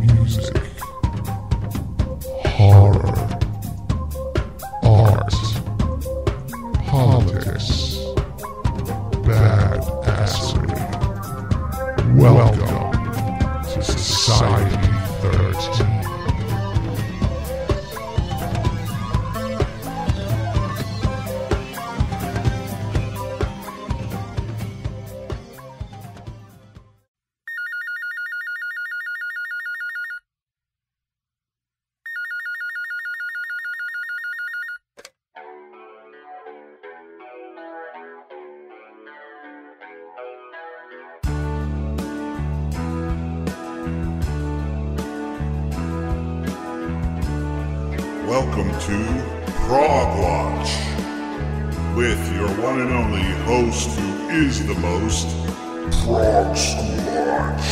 Music, horror, art, politics, badassery. Welcome to Society 13. Welcome to Prog-Watch with your one and only host who is the most, Prog-Watch.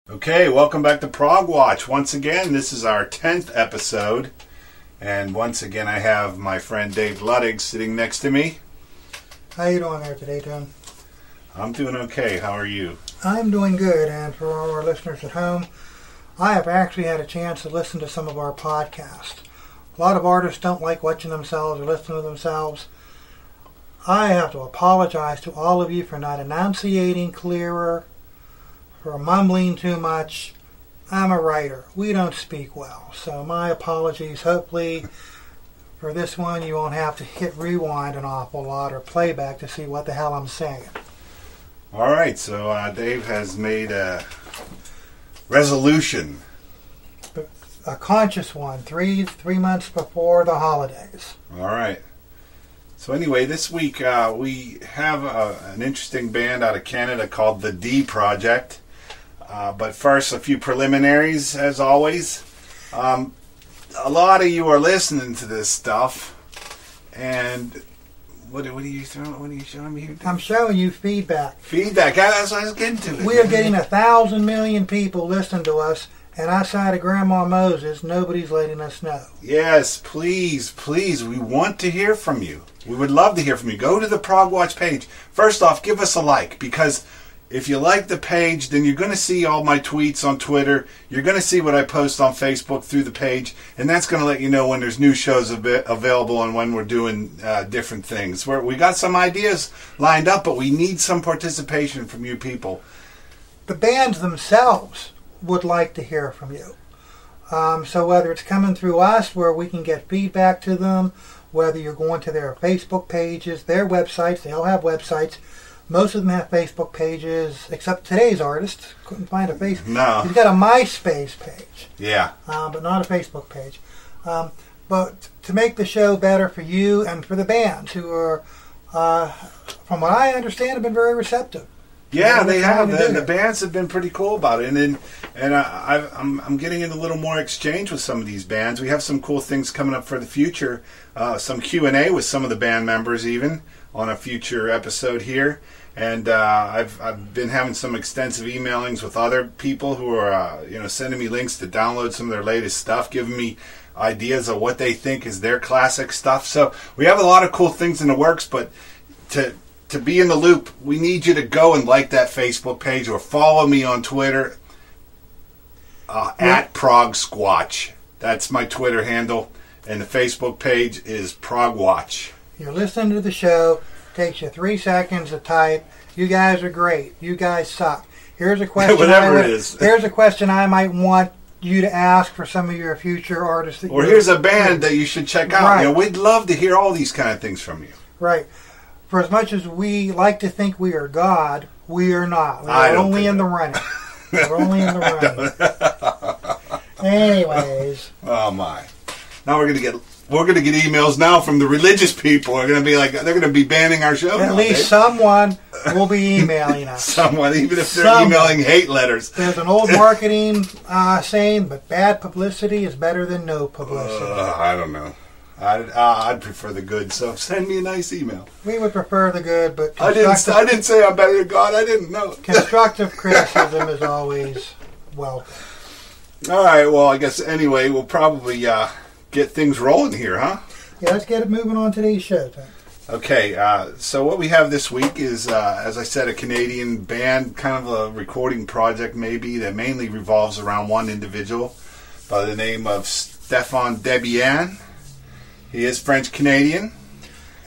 Okay, welcome back to Prog-Watch. Once again, this is our 10th episode. And once again, I have my friend Dave Luddig sitting next to me. How you doing there today, Tim? I'm doing okay. How are you? I'm doing good, and for all our listeners at home, I have actually had a chance to listen to some of our podcasts. A lot of artists don't like watching themselves or listening to themselves. I have to apologize to all of you for not enunciating clearer, for mumbling too much. I'm a writer. We don't speak well. So my apologies. Hopefully for this one you won't have to hit rewind an awful lot or playback to see what the hell I'm saying. All right, so Dave has made a resolution. A conscious one, three months before the holidays. All right. So anyway, this week we have an interesting band out of Canada called the D Project. But first, a few preliminaries, as always. A lot of you are listening to this stuff, and what are you showing me here? I'm showing you feedback. Feedback. That's what I was getting to. We are getting 1,000 million people listening to us, and outside of Grandma Moses, nobody's letting us know. Yes, please, please. We want to hear from you. We would love to hear from you. Go to the Prog-Watch page. First off, give us a like, because if you like the page, then you're going to see all my tweets on Twitter. You're going to see what I post on Facebook through the page, and that's going to let you know when there's new shows available and when we're doing different things. We got some ideas lined up, but we need some participation from you people. The bands themselves would like to hear from you. So whether it's coming through us where we can get feedback to them, whether you're going to their Facebook pages, their websites, they all have websites. Most of them have Facebook pages, except today's artist. Couldn't find a Facebook. No. He's got a MySpace page. Yeah. But not a Facebook page. But to make the show better for you and for the bands who are, from what I understand, have been very receptive. Yeah, they have. The bands have been pretty cool about it, and I'm getting in a little more exchange with some of these bands. We have some cool things coming up for the future. Some Q&A with some of the band members, even on a future episode here. And I've been having some extensive emailings with other people who are sending me links to download some of their latest stuff, giving me ideas of what they think is their classic stuff. So we have a lot of cool things in the works, but to be in the loop, we need you to go and like that Facebook page or follow me on Twitter at Prog-Watch. That's my Twitter handle, and the Facebook page is Prog-Watch. You're listening to the show. Takes you 3 seconds to type. You guys are great. You guys suck. Here's a question. Here's a question I might want you to ask for some of your future artists. Or here's a band that you should check out. Right. We'd love to hear all these kind of things from you. Right. For as much as we like to think we are God, we are not. We're only in the running. We're only in the running. Anyways. Oh my. Now we're gonna get emails now from the religious people. They're gonna be banning our show. At least someone will be emailing us. Someone, even if they're emailing hate letters. There's an old marketing saying, but bad publicity is better than no publicity. I don't know. I'd prefer the good, so send me a nice email. We would prefer the good, but I didn't say I'm better than God. I didn't know. Constructive criticism is always welcome. All right, well, I guess anyway, we'll probably get things rolling here, huh? Yeah, let's get it moving on today's show, Tom. Okay, so what we have this week is, as I said, a Canadian band, kind of a recording project maybe, that mainly revolves around one individual by the name of Stephane Debian. He is French-Canadian.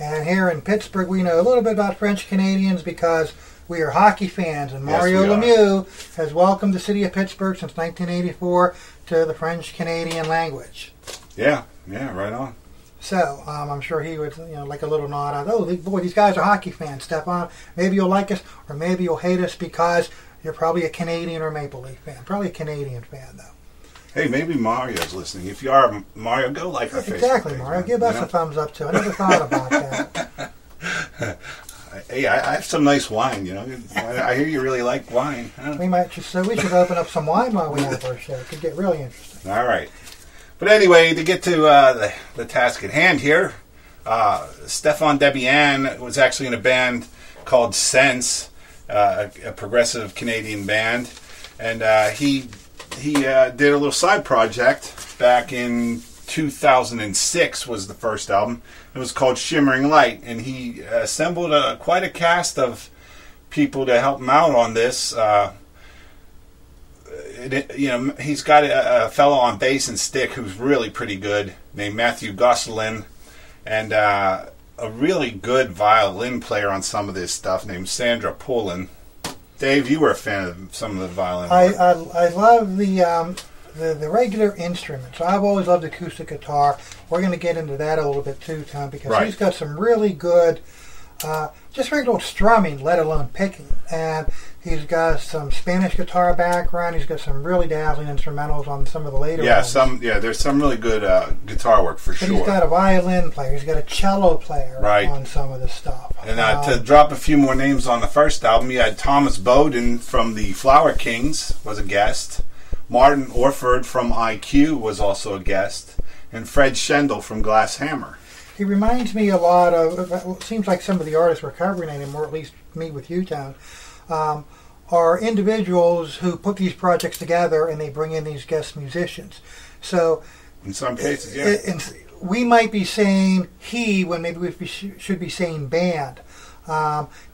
And here in Pittsburgh, we know a little bit about French Canadians because we are hockey fans, and Mario Lemieux has welcomed the city of Pittsburgh since 1984 to the French Canadian language. Yeah, right on. So I'm sure he would, like a little nod out. Oh, boy, these guys are hockey fans. Stephane, maybe you'll like us, or maybe you'll hate us because you're probably a Canadian or Maple Leaf fan. Probably a Canadian fan, though. Hey, maybe Mario's listening. If you are Mario, go like our Facebook Exactly, page, Mario. man. Give us a thumbs up, too. I never thought about that. Hey, I have some nice wine, I hear you really like wine. Huh? We should open up some wine while we have our show. It could get really interesting. All right. But anyway, to get to the task at hand here, Stephane Debian was actually in a band called Sense, a progressive Canadian band, and he did a little side project back in 2006 was the first album. It was called Shimmering Light, and he assembled quite a cast of people to help him out on this. He's got a fellow on bass and stick who's really pretty good, named Mathieu, and a really good violin player on some of this stuff named Sandra Pullen. Dave, you were a fan of some of the violin work. I love the regular instruments. I've always loved acoustic guitar. We're going to get into that a little bit too, Tom, because he's got some really good, just regular strumming, let alone picking. And he's got some Spanish guitar background. He's got some really dazzling instrumentals on some of the later ones. There's some really good guitar work for sure. He's got a violin player. He's got a cello player on some of the stuff. And to drop a few more names on the first album, you had Thomas Bowden from the Flower Kings was a guest. Martin Orford from IQ was also a guest. And Fred Schendel from Glass Hammer. He reminds me a lot of, it seems like some of the artists we're covering anymore, at least me with U-Town, are individuals who put these projects together and they bring in these guest musicians. So, in some cases, we might be saying he when maybe we should be saying band,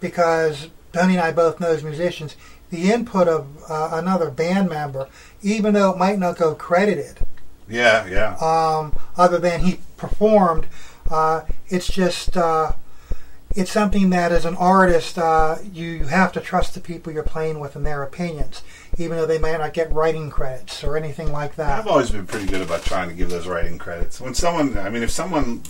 because Tony and I both know as musicians, the input of another band member, even though it might not go credited, other than he performed, it's just it's something that as an artist you have to trust the people you're playing with and their opinions, even though they might not get writing credits or anything like that. I've always been pretty good about trying to give those writing credits. When if someone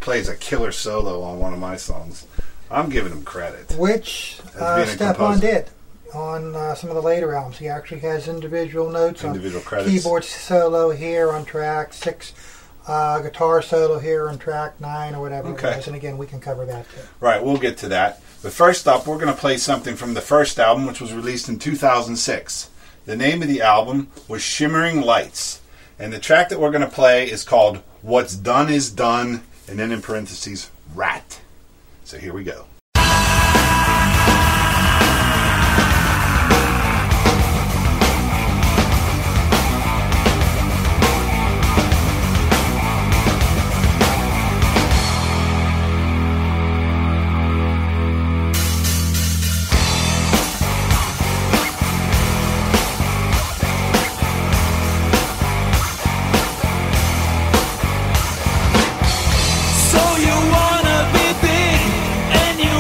plays a killer solo on one of my songs, I'm giving them credit. Which Stephane did on some of the later albums. He actually has individual notes on credits. Keyboard solo here on track 6, guitar solo here on track 9 or whatever it is. And again, we can cover that too. Right, we'll get to that. But first up, we're going to play something from the first album, which was released in 2006. The name of the album was Shimmering Lights. And the track that we're going to play is called What's Done Is Done, and then in parentheses, Rat. So here we go. So you wanna be big and you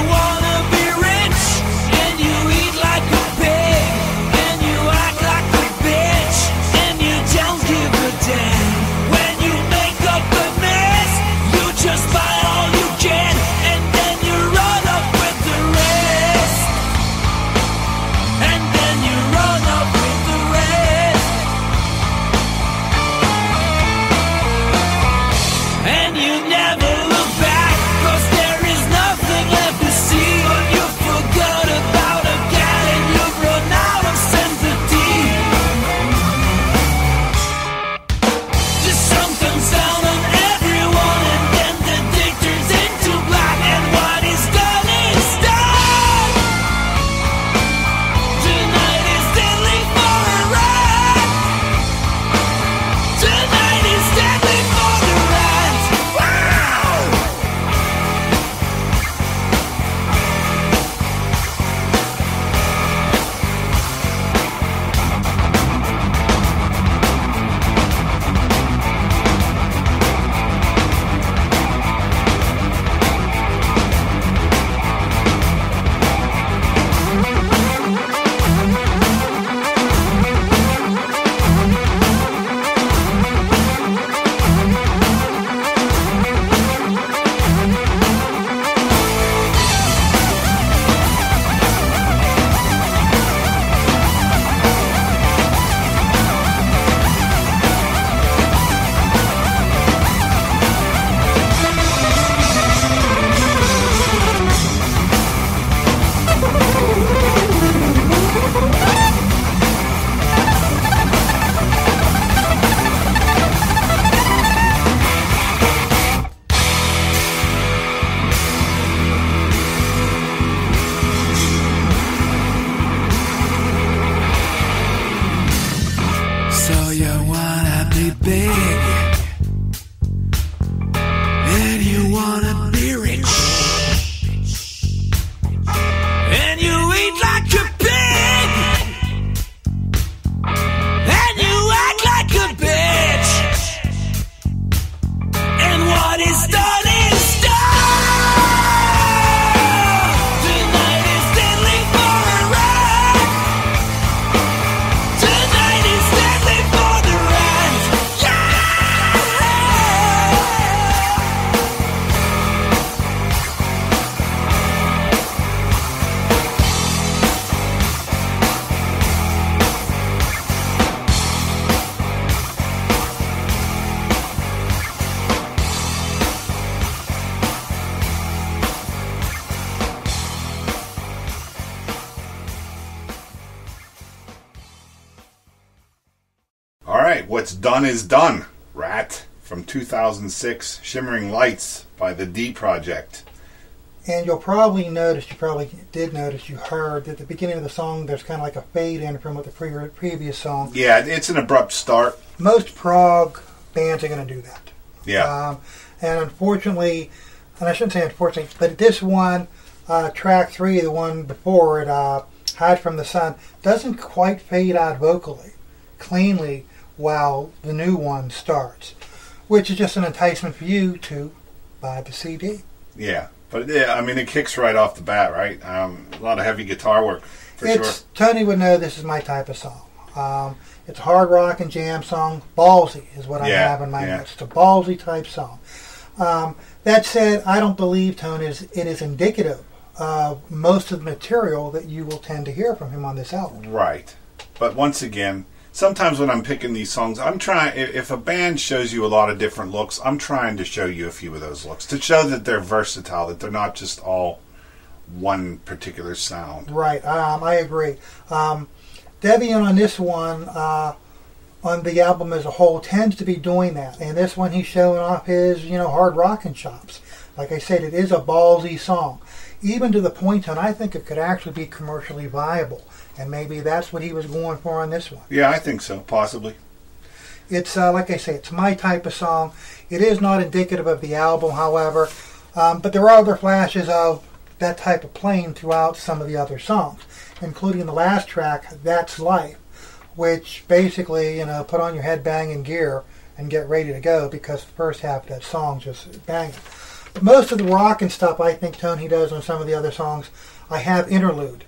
right, what's done is done. Rat from 2006, Shimmering Lights by the D Project. And you'll probably notice, you heard that at the beginning of the song there's kind of like a fade in from what the previous song. Yeah, it's an abrupt start. Most prog bands are going to do that. Yeah. And unfortunately, and I shouldn't say unfortunately, but this one, track 3, the one before it, Hide from the Sun, doesn't quite fade out vocally, cleanly, while the new one starts, which is just an enticement for you to buy the CD. Yeah. But yeah, I mean, it kicks right off the bat, right? A lot of heavy guitar work, for sure. Tony would know this is my type of song. It's a hard rock and jam song. Ballsy is what I have in my notes. It's a ballsy type song. That said, I don't believe, Tony, it is indicative of most of the material that you will tend to hear from him on this album. Right. But once again, sometimes when I'm picking these songs, I'm trying, if a band shows you a lot of different looks, I'm trying to show you a few of those looks, to show that they're versatile, that they're not just all one particular sound. Right, I agree. Debian on this one, on the album as a whole, tends to be doing that. And this one he's showing off his, hard rockin' chops. Like I said, it is a ballsy song. Even to the point, and I think it could actually be commercially viable. And maybe that's what he was going for on this one. Yeah, I think so, possibly. It's, like I say, it's my type of song. It is not indicative of the album, however. But there are other flashes of that type of playing throughout some of the other songs, including the last track, That's Life, which basically, put on your headbanging gear and get ready to go, because the first half of that song just banging. But most of the rock and stuff I think Tony does on some of the other songs, I have interlude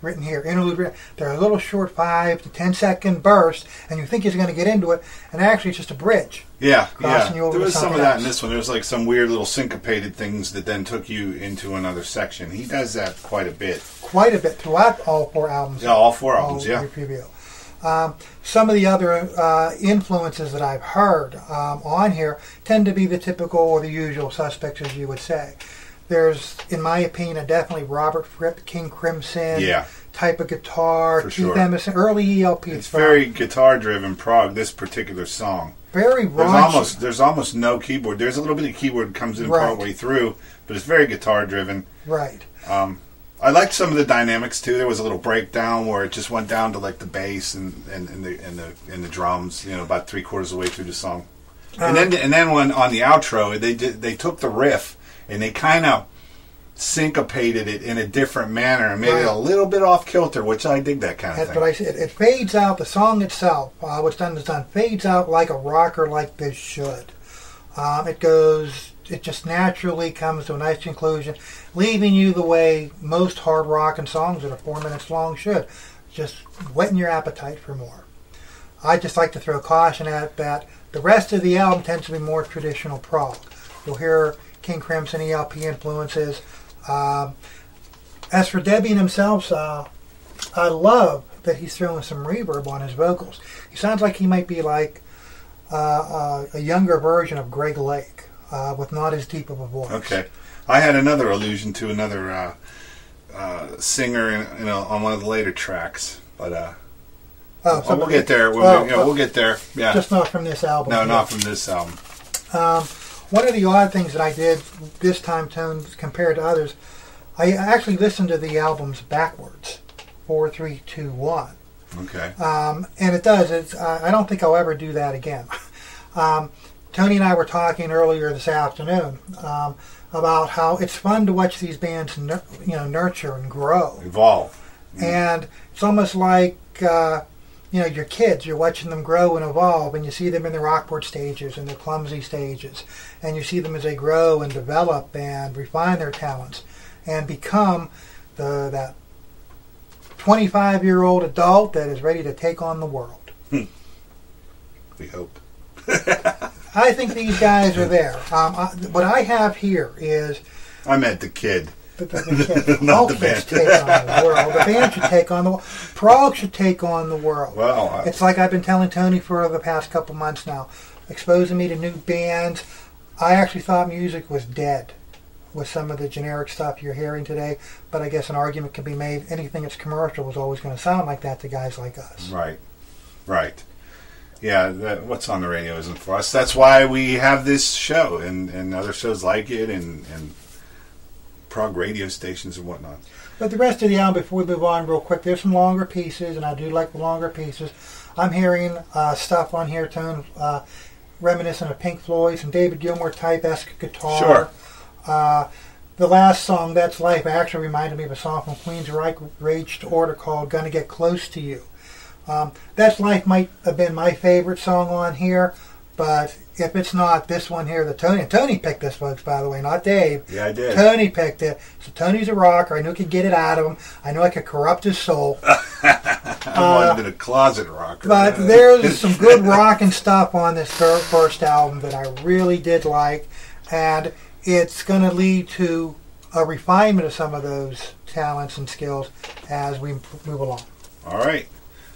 written here. Interlude. They're a little short 5 to 10 second bursts, and you think he's going to get into it, and actually it's just a bridge. Yeah, crossing you over there was to some of something that else. in this one. There was like some weird little syncopated things that then took you into another section. He does that quite a bit. Quite a bit throughout all 4 albums. Yeah, all 4 albums, yeah. Preview. Some of the other influences that I've heard on here tend to be the typical or the usual suspects, as you would say. There's, in my opinion, a definitely Robert Fripp, King Crimson type of guitar. For Keith sure. Emerson, early ELP. It's very guitar-driven prog, this particular song. Very raunchy. There's almost no keyboard. There's a little bit of keyboard that comes in partway through, but it's very guitar-driven. Right. I liked some of the dynamics too. There was a little breakdown where it just went down to like the bass and the drums. About 3/4 of the way through the song, and then when on the outro they took the riff and they kind of syncopated it in a different manner and made it a little bit off kilter, which I dig that kind of thing. But I said it fades out. The song itself, what's done is done, fades out like a rocker like this should. It just naturally comes to a nice conclusion, leaving you the way most hard rock and songs that are 4 minutes long should, just whetting your appetite for more. I just like to throw caution at that. The rest of the album tends to be more traditional prog. You'll hear King Crimson ELP influences. As for Debian himself, I love that he's throwing some reverb on his vocals. He sounds like he might be like a younger version of Greg Lake. With not as deep of a voice. Okay. I had another allusion to another singer on one of the later tracks, but we'll get there. We'll get there. Yeah. Just not from this album. No, not from this album. One of the odd things that I did this time, Tone, compared to others, I actually listened to the albums backwards, 4, 3, 2, 1. Okay. And it does. I don't think I'll ever do that again. Tony and I were talking earlier this afternoon about how it's fun to watch these bands, nurture and grow, Evolve, and it's almost like your kids. You're watching them grow and evolve, and you see them in their awkward stages and their clumsy stages, and you see them as they grow and develop and refine their talents and become that 25-year-old adult that is ready to take on the world. We hope. I think these guys are there. What I have here is... I meant the kid. The kid. Not All the kids band. take on the world. The band should take on the world. Prog should take on the world. Well, it's like I've been telling Tony for the past couple months now, exposing me to new bands. I actually thought music was dead with some of the generic stuff you're hearing today, but I guess an argument can be made. Anything that's commercial is always going to sound like that to guys like us. Right. Yeah, what's on the radio isn't for us. That's why we have this show and other shows like it and prog radio stations and whatnot. But the rest of the album, before we move on real quick, there's some longer pieces, and I do like the longer pieces. I'm hearing stuff on here, tone reminiscent of Pink Floyd, some David Gilmour type-esque guitar. Sure. The last song, That's Life, actually reminded me of a song from Queen's Rage Order called Gonna Get Close to You. That's Life might have been my favorite song on here, but if it's not this one here, Tony picked this, folks, by the way, not Dave. Yeah, I did. Tony picked it. So Tony's a rocker. I knew I could get it out of him. I knew I could corrupt his soul. I've always been a closet rocker. But there's some good rocking stuff on this first album that I really did like, and it's going to lead to a refinement of some of those talents and skills as we move along. All right.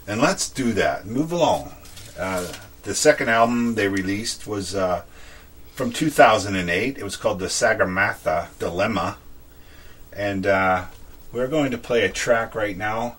And let's do that. Move along. The second album they released was from 2008. It was called the Sagarmatha Dilemma. And we're going to play a track right now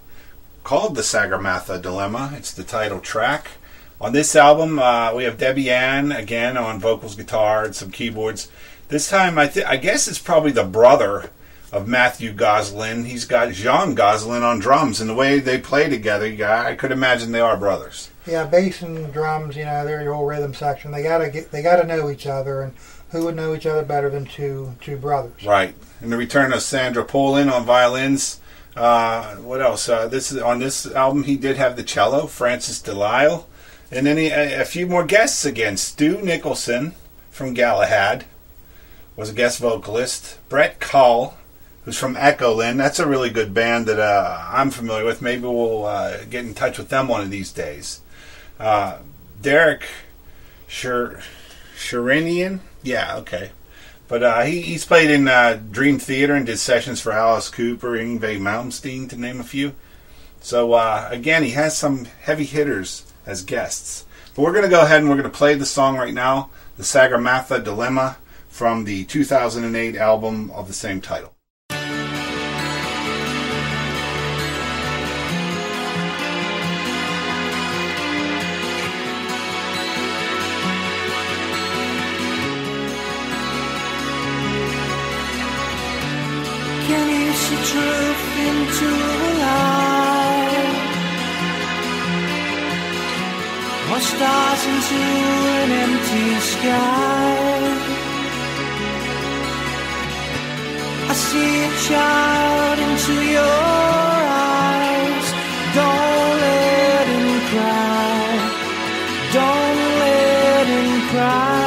called the Sagarmatha Dilemma. It's the title track. On this album, we have Debbie Ann, again, on vocals, guitar, and some keyboards. This time, I guess it's probably the brother of Mathieu Gosselin. He's got Jean Gosselin on drums, and the way they play together, I could imagine they are brothers. Yeah, bass and drums, they're your whole rhythm section. They gotta know each other, and who would know each other better than two brothers? Right. And the return of Sandra Polin on violins. What else? On this album, he did have the cello, Francis Delisle, and then a few more guests again. Stu Nicholson from Galahad was a guest vocalist. Brett Cull, who's from Echoland. That's a really good band that I'm familiar with. Maybe we'll get in touch with them one of these days. Derek Sherinian. Yeah, okay. But he's played in Dream Theater and did sessions for Alice Cooper, Yngwie Malmsteen, to name a few. So, again, he has some heavy hitters as guests. But we're going to go ahead and we're going to play the song right now, the Sagarmatha Dilemma, from the 2008 album of the same title. Can you see truth into a lie? Or stars into an empty sky? I see a child into your eyes. Don't let him cry. Don't let him cry.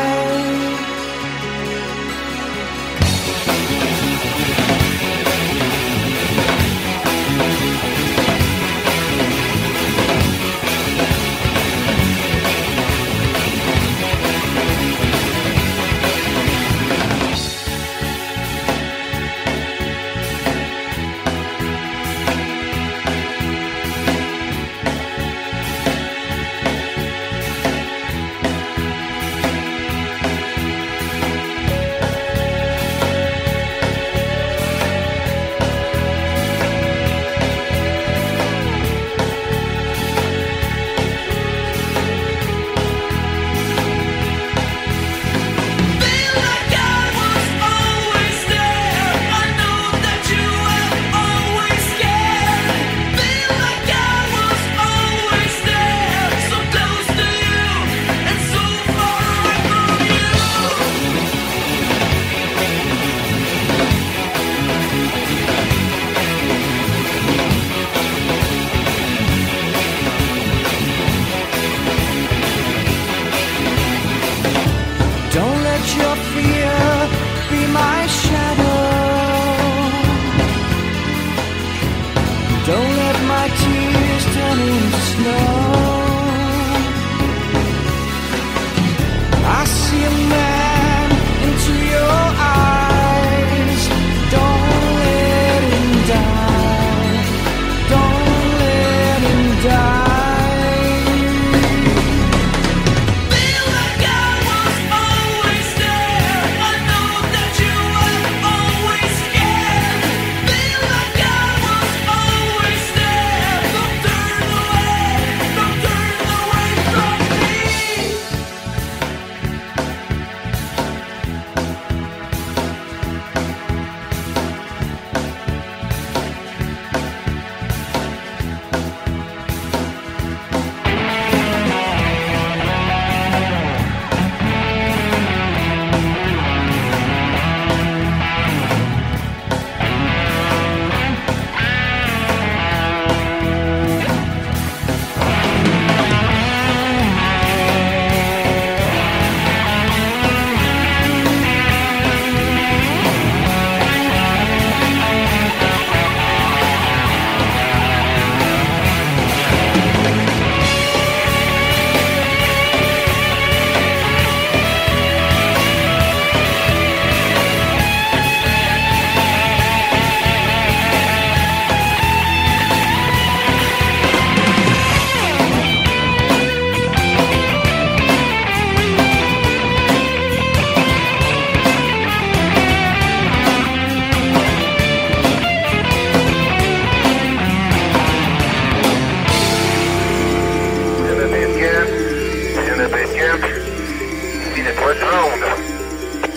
First round.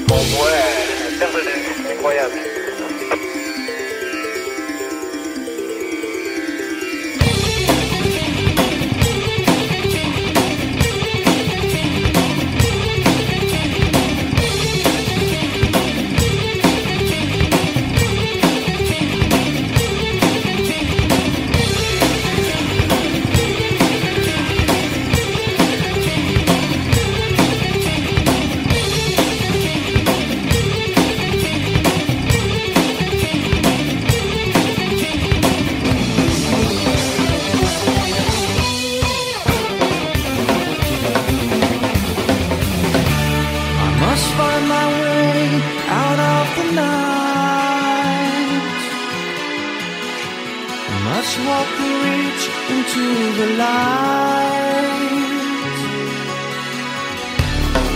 Ouais, bienvenue, incroyable. Walk the reach into the light.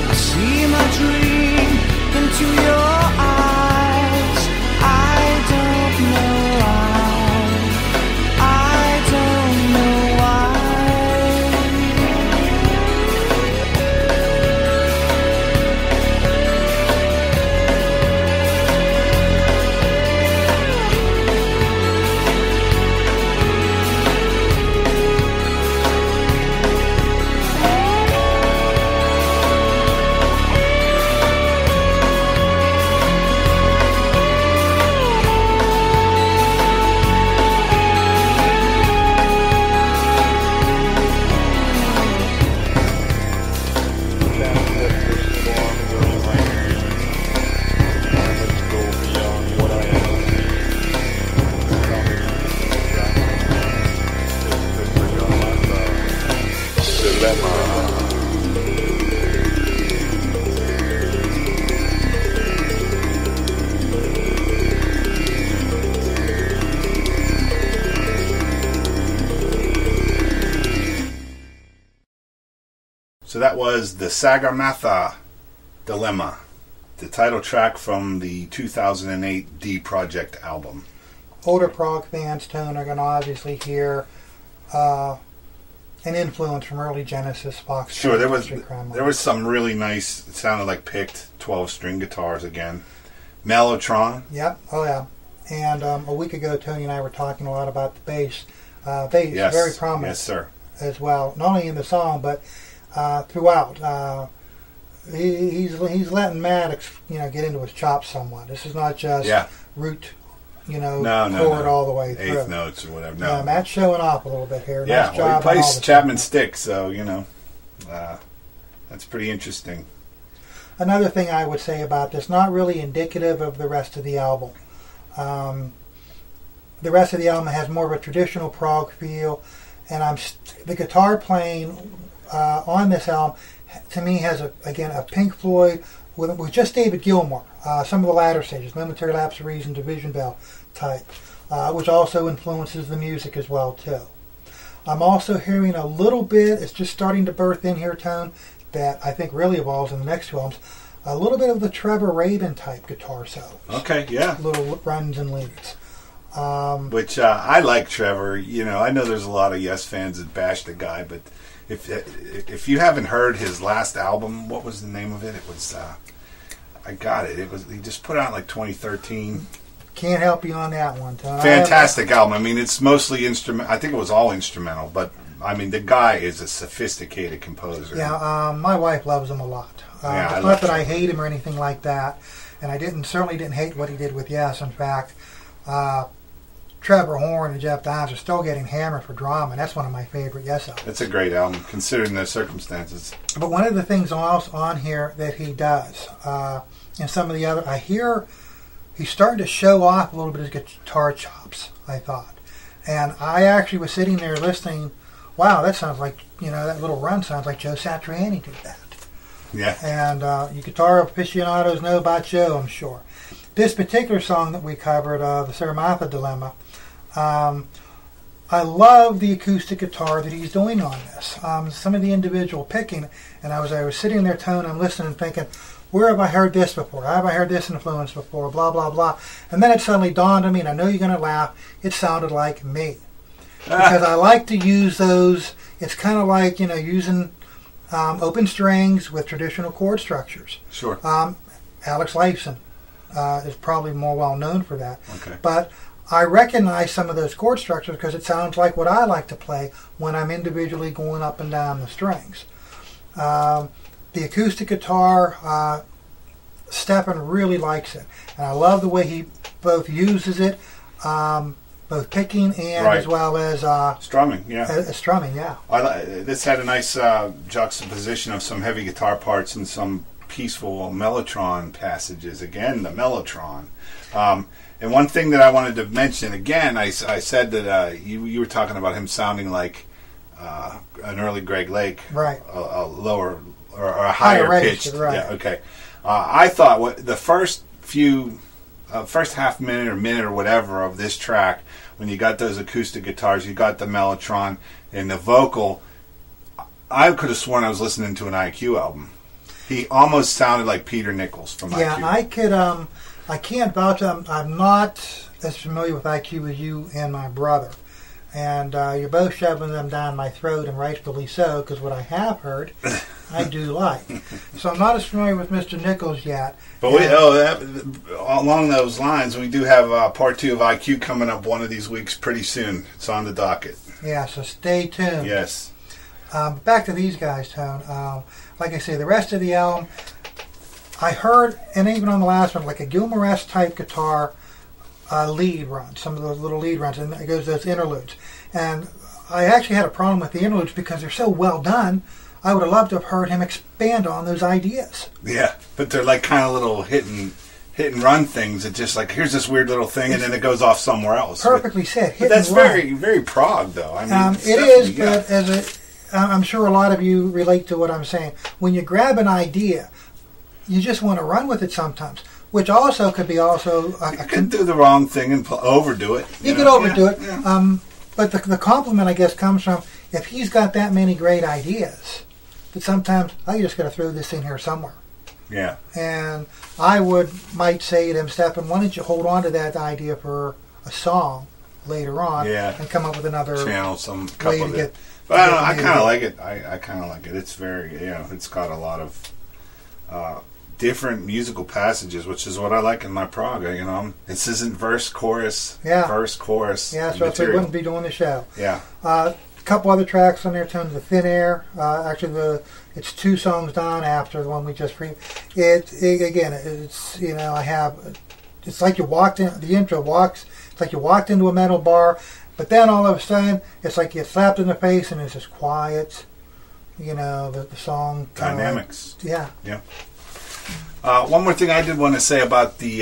I see my dream into your eyes. I don't know why. I don't know why. So that was the Sagarmatha Dilemma, the title track from the 2008 D Project album. Older prog fans, Tone, are going to obviously hear an influence from early Genesis, Fox. Sure, there was some really nice, it sounded like picked 12-string guitars again. Mellotron. Yep, oh yeah. And a week ago, Tony and I were talking a lot about the bass. Bass, Yes. very prominent. Yes, sir. As well, not only in the song, but throughout. He's letting Maddox, get into his chops somewhat. This is not just root, chord all the way through. Eighth notes or whatever. No, Matt's showing off a little bit here. Yeah, nice well, job he on all plays the Chapman stuff. stick, so that's pretty interesting. Another thing I would say about this, not really indicative of the rest of the album. The rest of the album has more of a traditional prog feel, and the guitar playing on this album, to me, has a Pink Floyd with just David Gilmour. Some of the latter stages, Momentary Lapse of Reason, Division Bell type, which also influences the music as well too. I'm also hearing a little bit, it's just starting to birth in here, Tone, that I think really evolves in the next two albums, a little bit of the Trevor Rabin type guitar solos. Okay, yeah. Little runs and leads. Which I like Trevor. I know there's a lot of Yes fans that bash the guy, but if you haven't heard his last album, what was the name of it? It was I got it. It was he just put out in 2013. Can't help you on that one, Tony. Fantastic album. I mean, it's mostly instrumental. I think it was all instrumental, but I mean, the guy is a sophisticated composer. Yeah, my wife loves him a lot. It's not that I hate him or anything like that, and I certainly didn't hate what he did with Yes. In fact, Trevor Horn and Jeff Dines are still getting hammered for drama, and that's one of my favorite Yes albums. It's a great album, considering the circumstances. But one of the things else on here that he does, and some of the other, I hear he's starting to show off a little bit of his guitar chops, I thought. And I actually was sitting there listening, wow, that sounds like, that little run sounds like Joe Satriani did that. Yeah. And you guitar aficionados know about Joe, I'm sure. This particular song that we covered, the Sagarmatha Dilemma, I love the acoustic guitar that he's doing on this. Some of the individual picking, and I was sitting there, Tone, I'm listening, thinking, where have I heard this before? Have I heard this influence before? Blah, blah, blah. And then it suddenly dawned on me, and I know you're going to laugh, it sounded like me. Because I like to use those, it's kind of like, using open strings with traditional chord structures. Sure. Alex Lifeson is probably more well known for that. Okay. But I recognize some of those chord structures because it sounds like what I like to play when I'm individually going up and down the strings. The acoustic guitar, Stephane really likes it. And I love the way he both uses it, both picking and Right. as well as Strumming, yeah. strumming, yeah. This had a nice juxtaposition of some heavy guitar parts and some peaceful mellotron passages. Again, the mellotron. And one thing that I wanted to mention, again, I said that you were talking about him sounding like an early Greg Lake. Right. A lower or a higher pitched. register, right. Yeah, okay. I thought the first half minute or minute or whatever of this track, when you got those acoustic guitars, you got the mellotron and the vocal, I could have sworn I was listening to an IQ album. He almost sounded like Peter Nichols from Yeah, IQ. I can't vouch. I'm not as familiar with IQ as you and my brother. And you're both shoving them down my throat, and rightfully so, because what I have heard, I do like. So I'm not as familiar with Mr. Nichols yet. But along those lines, we do have part 2 of IQ coming up one of these weeks pretty soon. It's on the docket. Yeah, so stay tuned. Yes. Back to these guys, Tone. Like I say, the rest of the album, I heard, and even on the last one, like a Gilmour-esque type guitar lead run, some of those little lead runs, and it goes those interludes. And I actually had a problem with the interludes because they're so well done. I would have loved to have heard him expand on those ideas. Yeah, but they're like kind of little hit and run things. It's just like, here's this weird little thing, and then it goes off somewhere else. Perfectly said. But that's very, very prog, though. I mean, it is, but I'm sure a lot of you relate to what I'm saying. When you grab an idea, you just want to run with it sometimes, which also could be also... You could do the wrong thing and overdo it. You could overdo it. Yeah. But the compliment, I guess, comes from if he's got that many great ideas, that sometimes, I just got to throw this in here somewhere. Yeah. And I might say to him, Stephane, why don't you hold on to that idea for a song later on and come up with another channel, some couple of it. But I kind of like it. I kind of like it. It's very, it's got a lot of different musical passages, which is what I like in my prog. This isn't verse, chorus, verse, chorus. Yeah, so we wouldn't be doing the show. Yeah. A couple other tracks on there, Tone, the Thin Air. Actually, it's 2 songs down after the one we just again, it's I have. It's like you walked in. The intro walks. It's like you walked into a metal bar. But then all of a sudden, it's like you slapped in the face and it's just quiet. The song. Dynamics. Yeah. One more thing I did want to say about the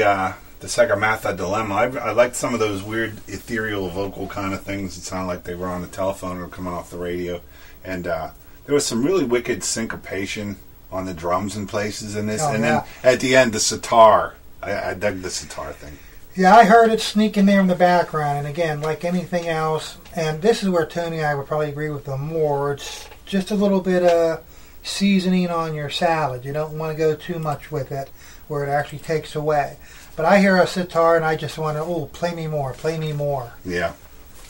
Sagarmatha Dilemma. I liked some of those weird ethereal vocal kind of things. It sounded like they were on the telephone or coming off the radio. And there was some really wicked syncopation on the drums in places in this. Then at the end, the sitar. I dug the sitar thing. Yeah, I heard it sneaking there in the background, and again, like anything else, and this is where Tony and I would probably agree with them more, it's just a little bit of seasoning on your salad. You don't want to go too much with it, where it actually takes away. But I hear a sitar, and I just want to, play me more, play me more. Yeah.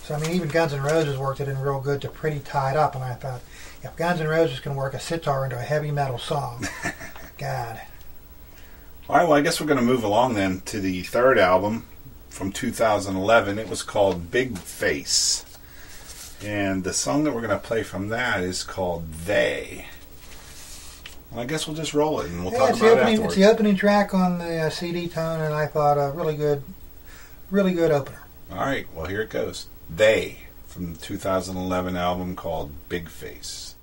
So, even Guns N' Roses worked it in real good to Pretty Tied Up, and I thought, if Guns N' Roses can work a sitar into a heavy metal song, God. All right, well, I guess we're going to move along then to the third album from 2011. It was called Big Face. And the song that we're going to play from that is called They. Well, I guess we'll just roll it and we'll talk about it afterwards. It's the opening track on the CD, Tone, and I thought a really good opener. All right, well, here it goes. They, from the 2011 album called Big Face.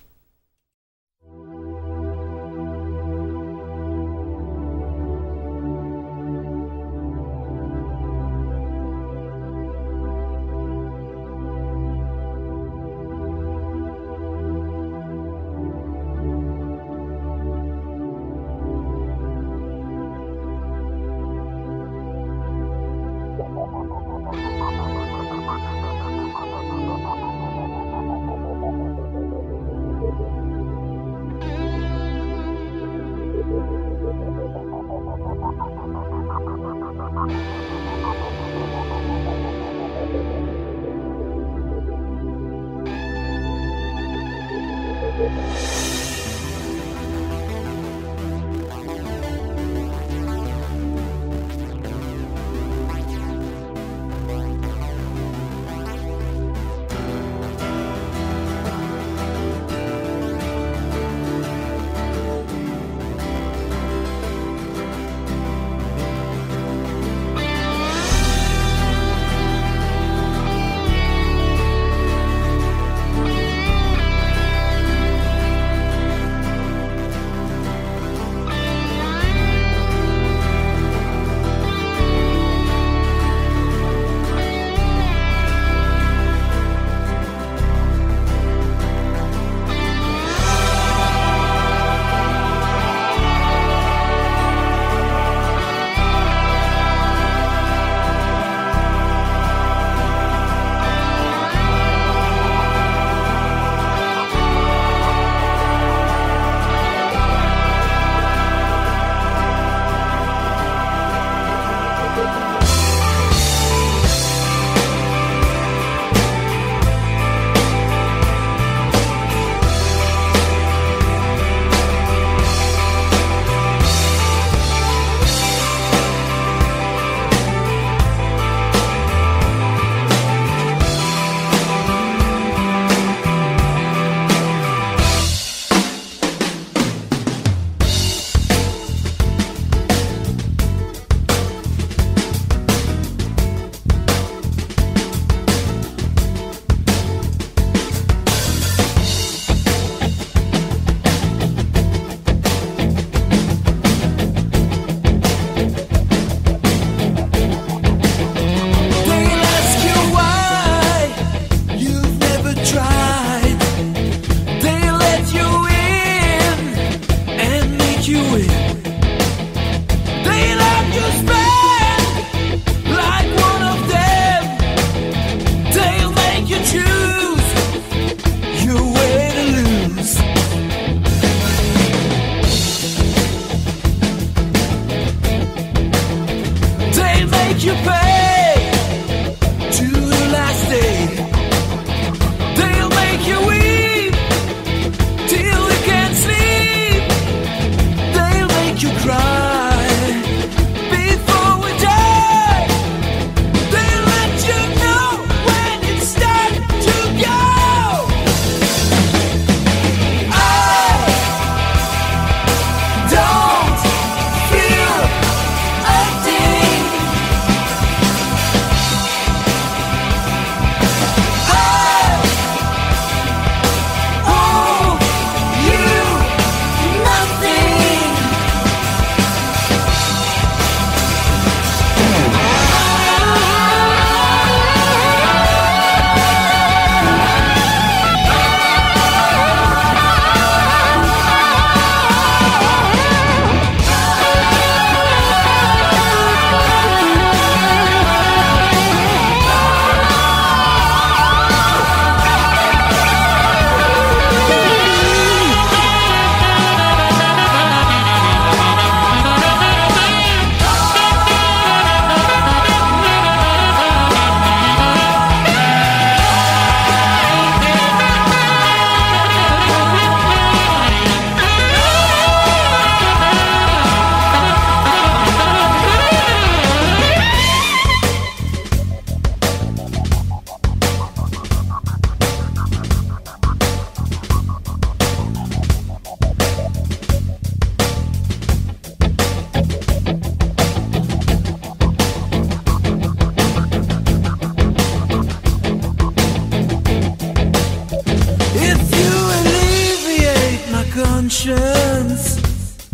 emotions.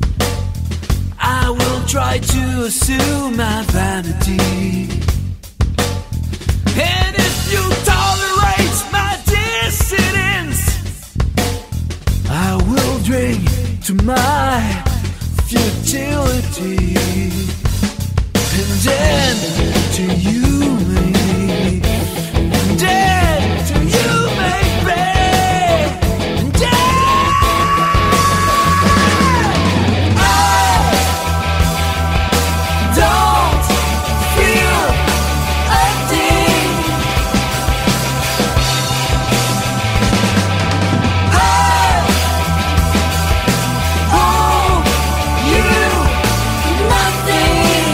I will try to assume my vanity. And if you tolerate my dissidence, I will drink to my futility. And then to you, maybe. And then to you, maybe. And then I don't feel a thing. I owe you nothing.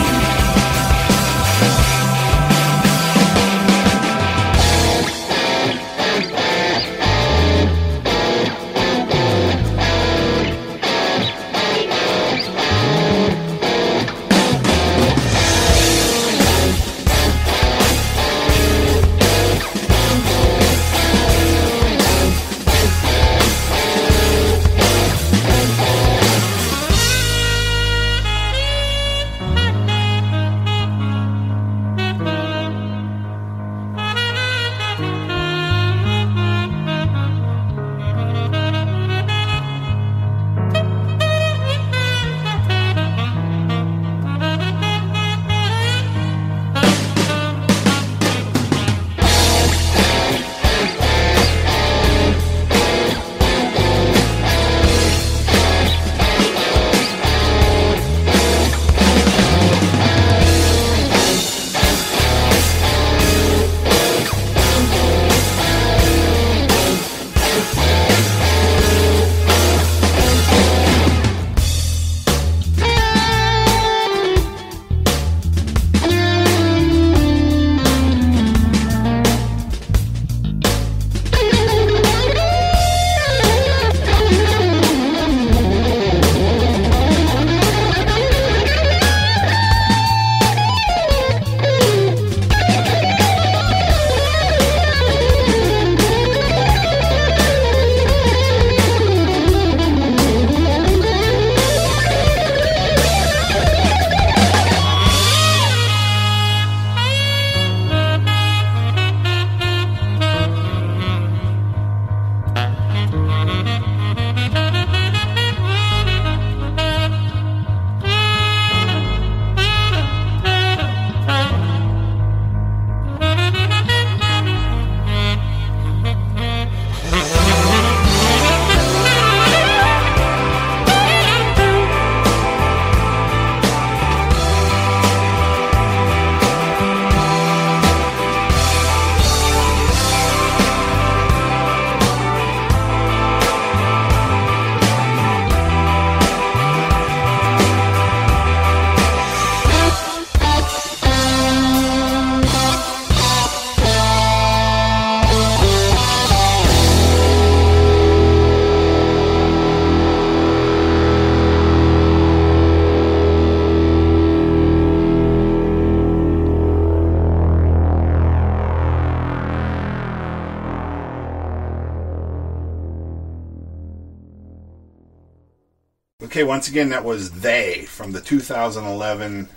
Okay, once again, that was They from the 2011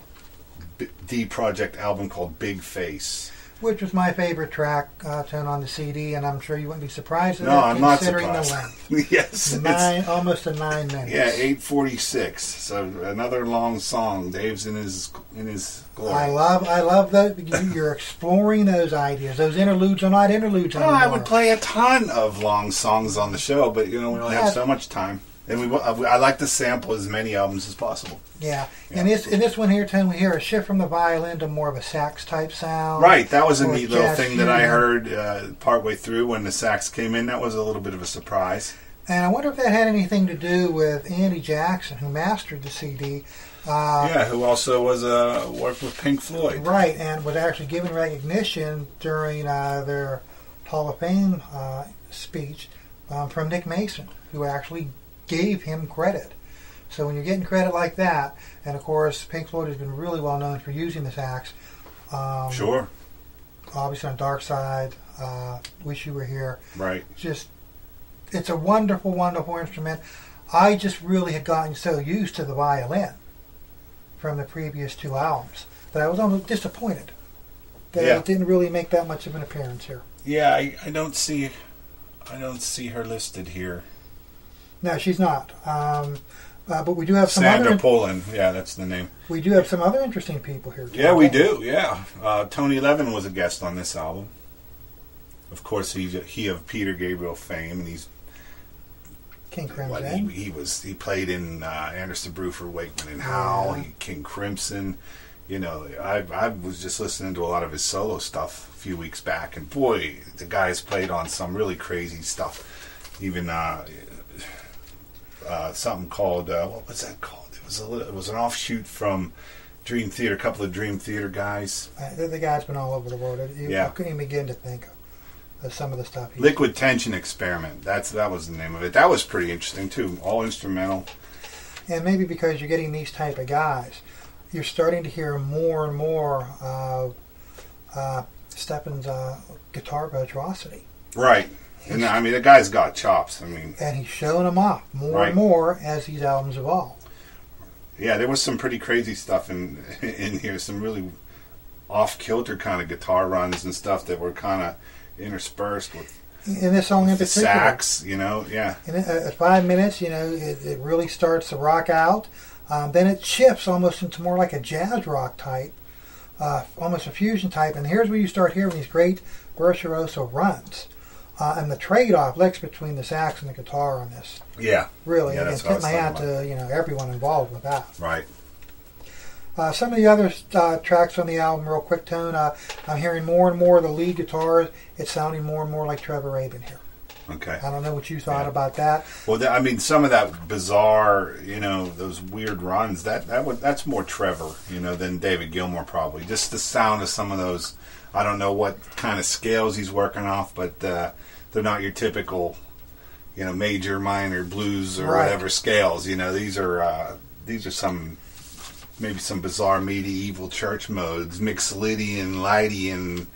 D Project album called Big Face. Which was my favorite track tune on the CD, and I'm sure you wouldn't be surprised at No, it, I'm not considering surprised. the length. Yes. Almost a 9 minutes. Yeah, 8:46. So another long song. Dave's in his glory. I love that you're exploring those ideas. Those interludes are not interludes Oh, anymore. I would play a ton of long songs on the show, but we only have so much time. And I like to sample as many albums as possible. Yeah. In this one here, Tim, we hear a shift from the violin to more of a sax type sound. Right, that was a or neat little jazz thing that I fusion. heard partway through when the sax came in. That was a little bit of a surprise. And I wonder if that had anything to do with Andy Jackson, who mastered the CD. Who also was worked with Pink Floyd. Right, and was actually given recognition during their Hall of Fame speech from Nick Mason, who actually gave him credit. So when you're getting credit like that, and of course Pink Floyd has been really well known for using the sax. Sure. Obviously on Dark Side, Wish You Were Here. Right. Just, it's a wonderful, wonderful instrument. I just really had gotten so used to the violin from the previous 2 albums that I was almost disappointed that it didn't really make that much of an appearance here. Yeah, I don't see her listed here. No, she's not. But we do have some Sandra other... Poland, yeah, that's the name. We do have some other interesting people here, too. Yeah, we do, yeah. Tony Levin was a guest on this album. Of course, he of Peter Gabriel fame, and he's... King Crimson. He played in Anderson, Bruford, Wakeman and Howe, King Crimson. You know, I was just listening to a lot of his solo stuff a few weeks back, and boy, the guy's played on some really crazy stuff. Even something called what was that called? It was an offshoot from Dream Theater. A couple of Dream Theater guys. The guy's been all over the world. I couldn't even begin to think of some of the stuff. Liquid Tension Experiment. That was the name of it. That was pretty interesting too. All instrumental. And maybe because you're getting these type of guys, you're starting to hear more and more of Stephane's guitar virtuosity. Right. And I mean, the guy's got chops. I mean, and he's showing them off more and more as these albums evolve. Yeah, there was some pretty crazy stuff in here. Some really off-kilter kind of guitar runs and stuff that were kind of interspersed with. In this song in particular, sax, you know, yeah. In 5 minutes, you know, it really starts to rock out. Then it shifts almost into more like a jazz rock type, almost a fusion type. And here's where you start hearing these great virtuoso runs. And the trade-off licks between the sax and the guitar on this. Yeah. Really. Yeah, and tip my hat to everyone involved with that. Right. Some of the other tracks on the album, real quick, Tone, I'm hearing more and more of the lead guitars. It's sounding more and more like Trevor Rabin here. Okay. I don't know what you thought about that. Well, I mean, some of that bizarre, those weird runs, that's more Trevor, than David Gilmour probably. Just the sound of some of those, I don't know what kind of scales he's working off, but they're not your typical, major, minor, blues or whatever scales. These are maybe some bizarre medieval church modes, Mixolydian, Lydian,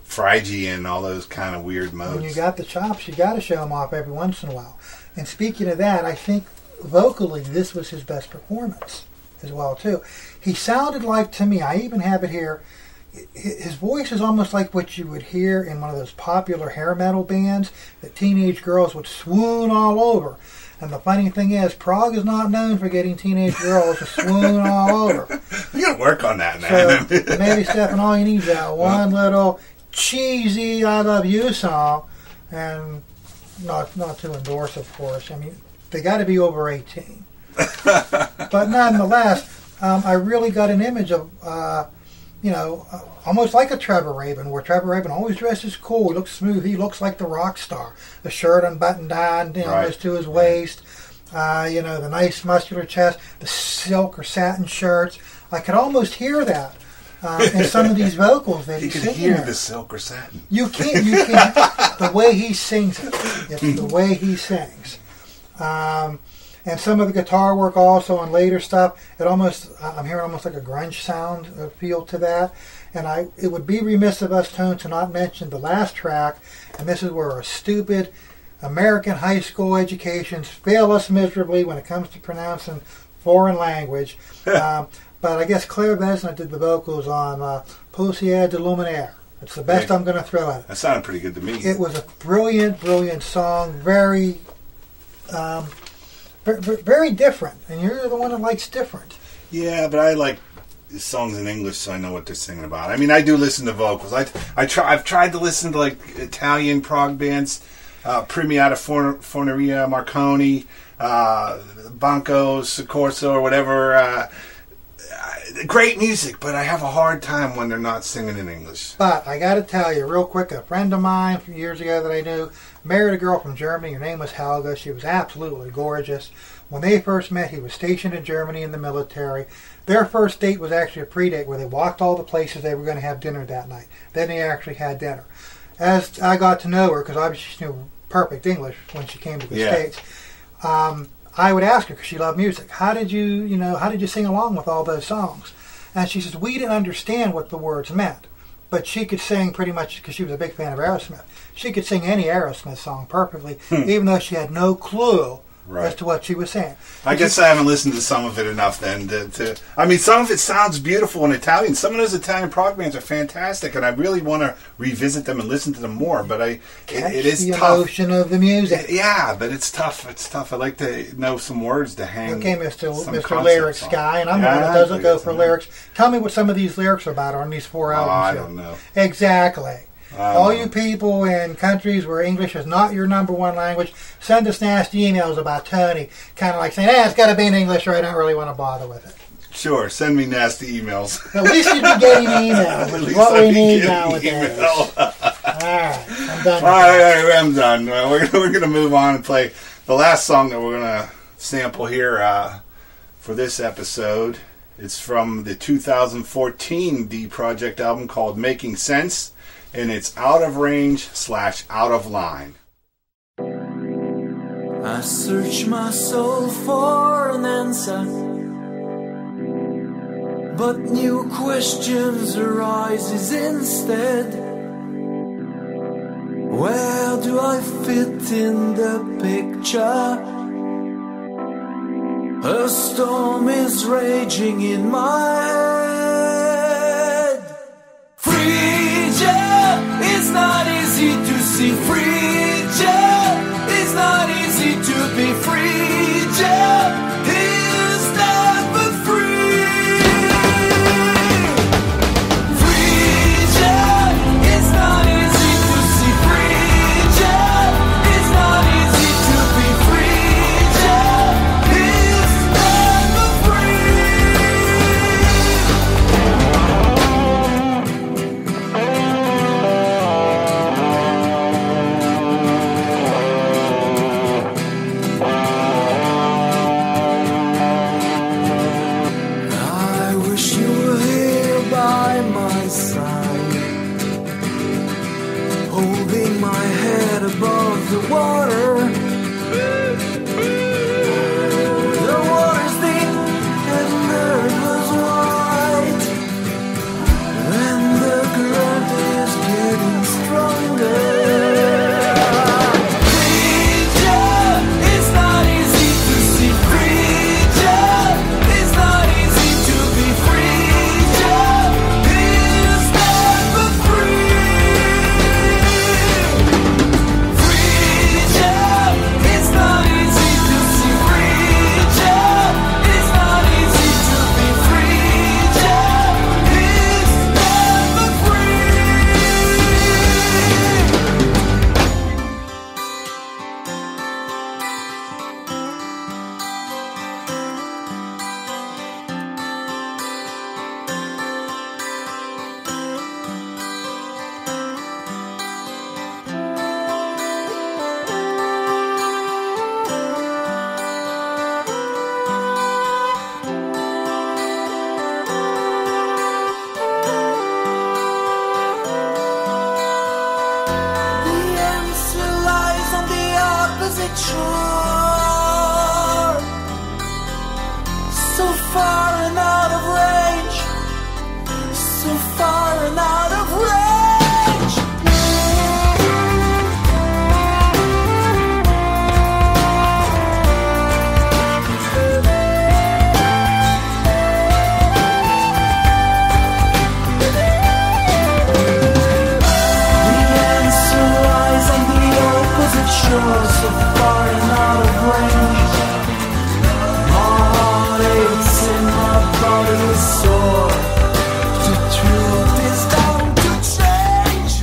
Phrygian, all those kind of weird modes. When you got the chops, you got to show them off every once in a while. And speaking of that, I think vocally this was his best performance as well, too. He sounded like, to me, I even have it here, his voice is almost like what you would hear in one of those popular hair metal bands that teenage girls would swoon all over. And the funny thing is, Prog is not known for getting teenage girls to swoon all over. You got to work on that, man. So maybe, Stephane, all you need is that one little cheesy I Love You song, and not to endorse, of course. I mean, they got to be over 18. But nonetheless, I really got an image of, almost like a Trevor Rabin, where Trevor Rabin always dresses cool. He looks smooth. He looks like the rock star. The shirt unbuttoned down, almost to his waist. The nice muscular chest, the silk or satin shirts. I could almost hear that in some of these vocals that he's singing. You can hear the silk or satin. You can't. The way he sings it. It's the way he sings. And some of the guitar work also on later stuff, I'm hearing almost like a grunge sound feel to that. And it would be remiss of us, Tone, to not mention the last track, and this is where our stupid American high school educations fail us miserably when it comes to pronouncing foreign language. But I guess Claire Besnett did the vocals on Poussière de Luminaire. It's the best I'm going to throw at it. That sounded pretty good to me. It was a brilliant, brilliant song, very different, and you're the one that likes different. Yeah, but I like songs in English, so I know what they're singing about. I mean, I do listen to vocals. I've tried to listen to like Italian prog bands, Premiata Forneria, Marconi, Banco Soccorso, or whatever. Great music, but I have a hard time when they're not singing in English. But I got to tell you real quick, a friend of mine from years ago that I knew married a girl from Germany. Her name was Helga. She was absolutely gorgeous. When they first met, he was stationed in Germany in the military. Their first date was actually a pre-date where they walked all the places they were going to have dinner that night. Then they actually had dinner. As I got to know her, because obviously she knew perfect English when she came to the States, I would ask her, because she loved music, how did you sing along with all those songs? And she says, we didn't understand what the words meant, but she could sing pretty much, because she was a big fan of Aerosmith. She could sing any Aerosmith song perfectly, even though she had no clue as to what she was saying. I guess I haven't listened to some of it enough then I mean, some of it sounds beautiful in Italian. Some of those Italian prog bands are fantastic, and I really want to revisit them and listen to them more, but it is the tough. emotion of the music. Yeah, but it's tough. It's tough. I like to know some words to hang. Okay, some Mr. concepts Lyrics on. guy, and I'm Yeah, one that doesn't I go guess for I know. lyrics. Tell me what some of these lyrics are about on these 4 albums. I here. don't know. Exactly. All you people in countries where English is not your number one language, send us nasty emails about Tony. Kind of like saying, it's got to be in English or I don't really want to bother with it. Sure, send me nasty emails. At least you'd be getting emails, which is what we need nowadays. Email. Alright, I'm done. All right, I'm done. We're going to move on and play the last song that we're going to sample here for this episode. It's from the 2014 D Project album called Making Sense, and it's Out of Range / Out of Line. I search my soul for an answer, but new questions arises instead. Where do I fit in the picture? A storm is raging in my head. Freedom is not easy to see. Freedom is not easy to be. Freedom is never free. Freedom is not easy to see. Freedom is not easy to be. Freedom is never I wish you were here by my side, holding my head above the water. The water's deep and the river's wide, and the current is getting stronger. Freedom is not easy to see. Freedom is not easy to be. Freedom is never free. Freedom is not easy to see. Freedom is not easy to be. Freedom is never free. The answer lies on the opposite shore, so far and out of range, so far and out of range. The answer lies on the opposite shore, so far and out of range. My heart aches and my body is sore. The truth is bound to change.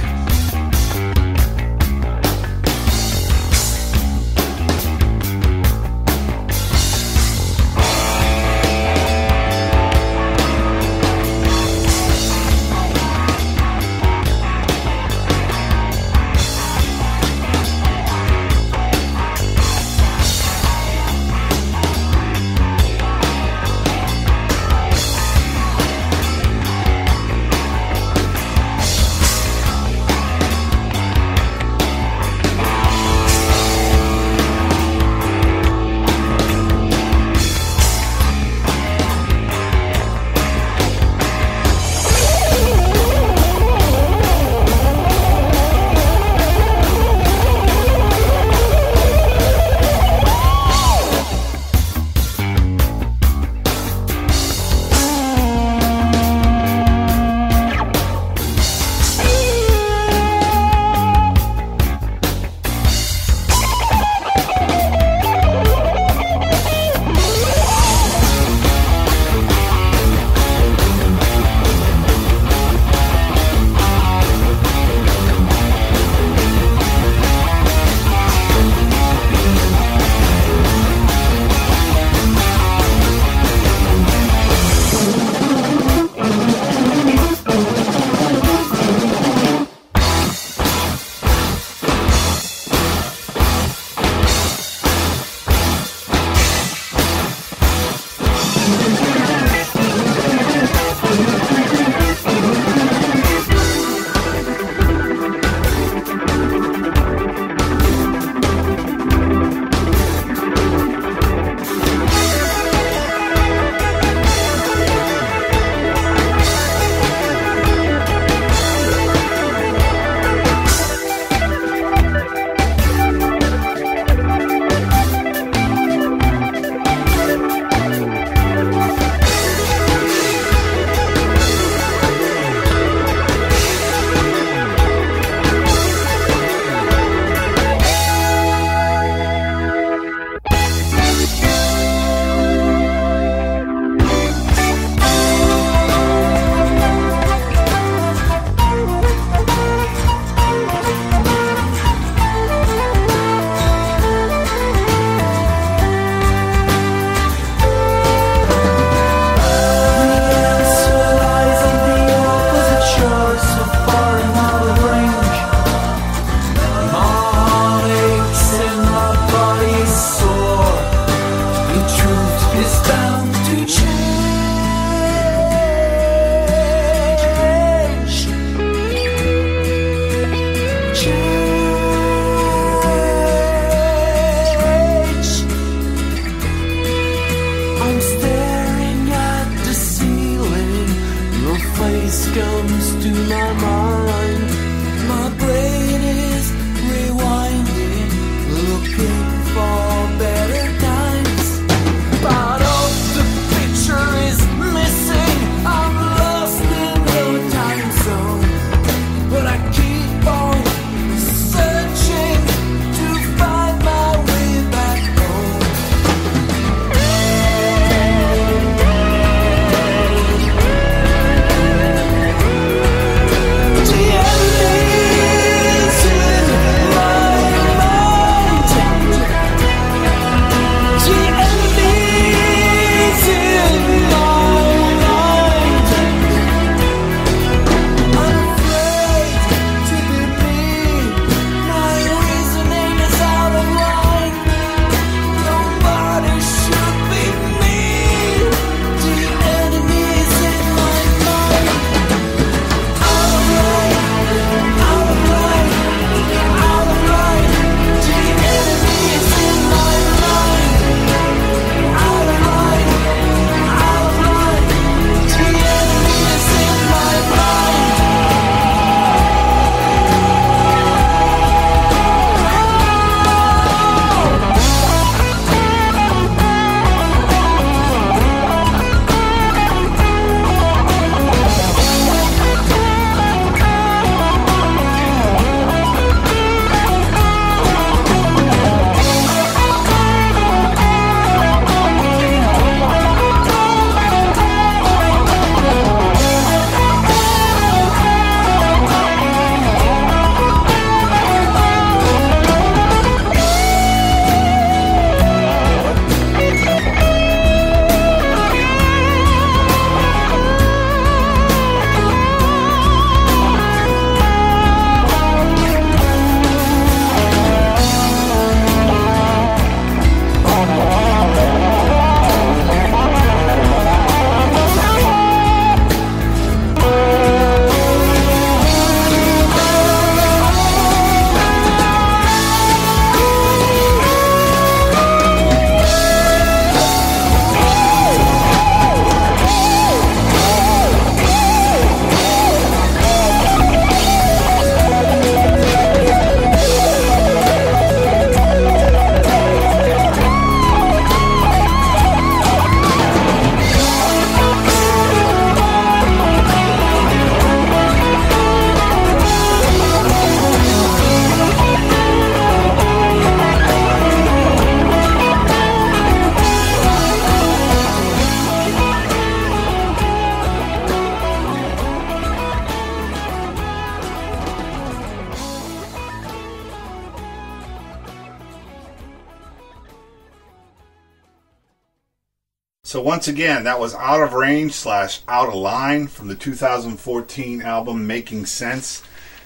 So once again, that was Out of Range / Out of Line from the 2014 album Making Sense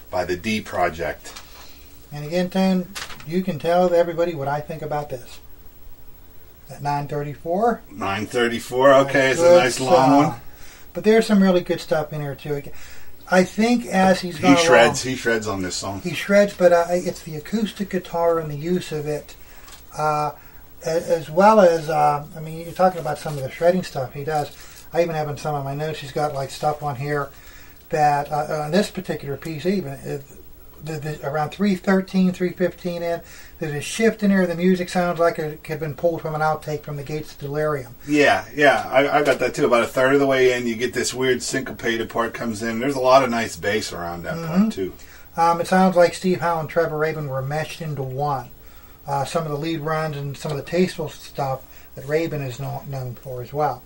by the D Project. And again, Tone, you can tell everybody what I think about this. At 9:34. 9:34, okay, it's a nice long one. But there's some really good stuff in here too. I think as he's gone He shreds on this song. He shreds, but it's the acoustic guitar and the use of it, as well as, I mean, you're talking about some of the shredding stuff he does. I even have in some of my notes, he's got like stuff on here that, on this particular piece even, around 3:13, 3:15 in, there's a shift in there. The music sounds like it had been pulled from an outtake from the Gates of Delirium. Yeah, I got that too. About a third of the way in, you get this weird syncopated part comes in. There's a lot of nice bass around that part too. It sounds like Steve Howe and Trevor Rabin were meshed into one. Some of the lead runs and some of the tasteful stuff that Rabin is known for as well.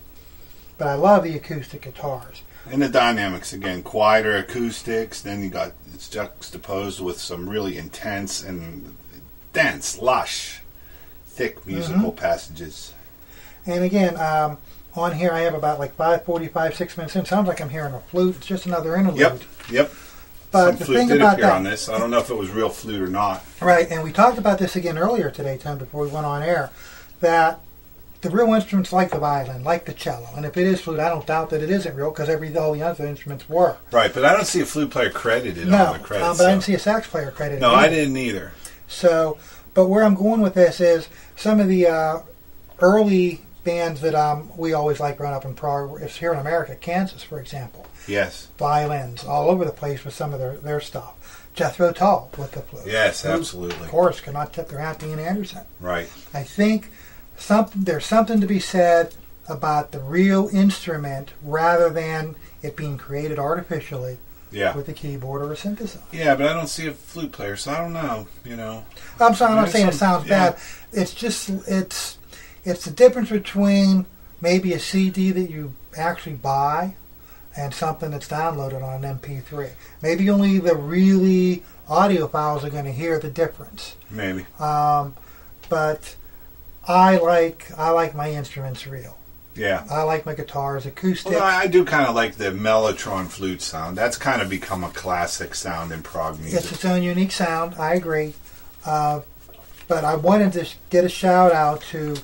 But I love the acoustic guitars. And the dynamics, again, quieter acoustics, then you got it's juxtaposed with some really intense and dense, lush, thick musical passages. And again, on here I have about like 5:45, 6 minutes in. Sounds like I'm hearing a flute. It's just another interlude. Yep. But some the flute thing did about appear that, on this. I don't know if it was real flute or not. Right, and we talked about this again earlier today, Tom, before we went on air, that the real instruments like the violin, like the cello, and if it is flute, I don't doubt that it isn't real because all the other instruments were. Right, but I don't see a flute player credited on the credits. But I didn't see a sax player credited. No, I didn't either. So, but where I'm going with this is some of the early bands that we always like growing up in Prague, is here in America, Kansas, for example. Yes. Violins all over the place with some of their stuff. Jethro Tull with the flute. Yes, absolutely. Of course, cannot tip their hat to Ian Anderson. Right. I think there's something to be said about the real instrument rather than it being created artificially with a keyboard or a synthesizer. Yeah, but I don't see a flute player, so I don't know, I'm not saying it sounds bad. It's just, it's the difference between maybe a CD that you actually buy and something that's downloaded on an MP3. Maybe only the really audiophiles are going to hear the difference. Maybe. But I like my instruments real. Yeah. I like my guitars acoustic. Well, I do kind of like the Mellotron flute sound. That's kind of become a classic sound in prog music. It's its own unique sound. I agree. But I wanted to get a shout out to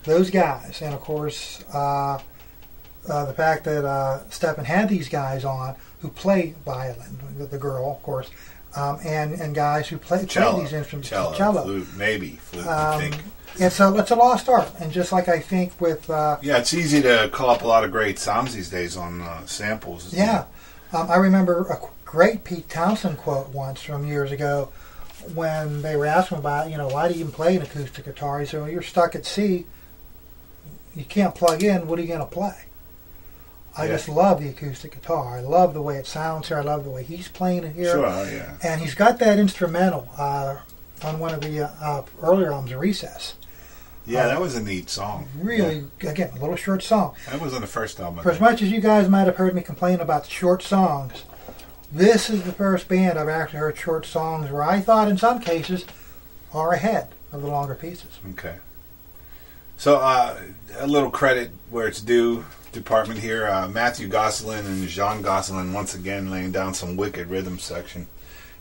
those guys, and of course the fact that Stephane had these guys on who play violin, the girl, of course, and guys who play these instruments. Cello, flute, maybe flute. I think. It's a lost art, and just like I think with it's easy to call up a lot of great sounds these days on samples. Yeah, I remember a great Pete Townsend quote once from years ago when they were asking about, why do you even play an acoustic guitar? He said, well, you're stuck at C. You can't plug in. What are you going to play? I just love the acoustic guitar. I love the way it sounds here. I love the way he's playing it here. Sure, yeah. And he's got that instrumental on one of the earlier albums, Recess. Yeah, that was a neat song. Really, again, a little short song. That was on the first album. For as much as you guys might have heard me complain about the short songs, this is the first band I've actually heard short songs where I thought in some cases are ahead of the longer pieces. Okay. So a little credit where it's due department here. Mathieu Gosselin and Jean Gosselin once again laying down some wicked rhythm section.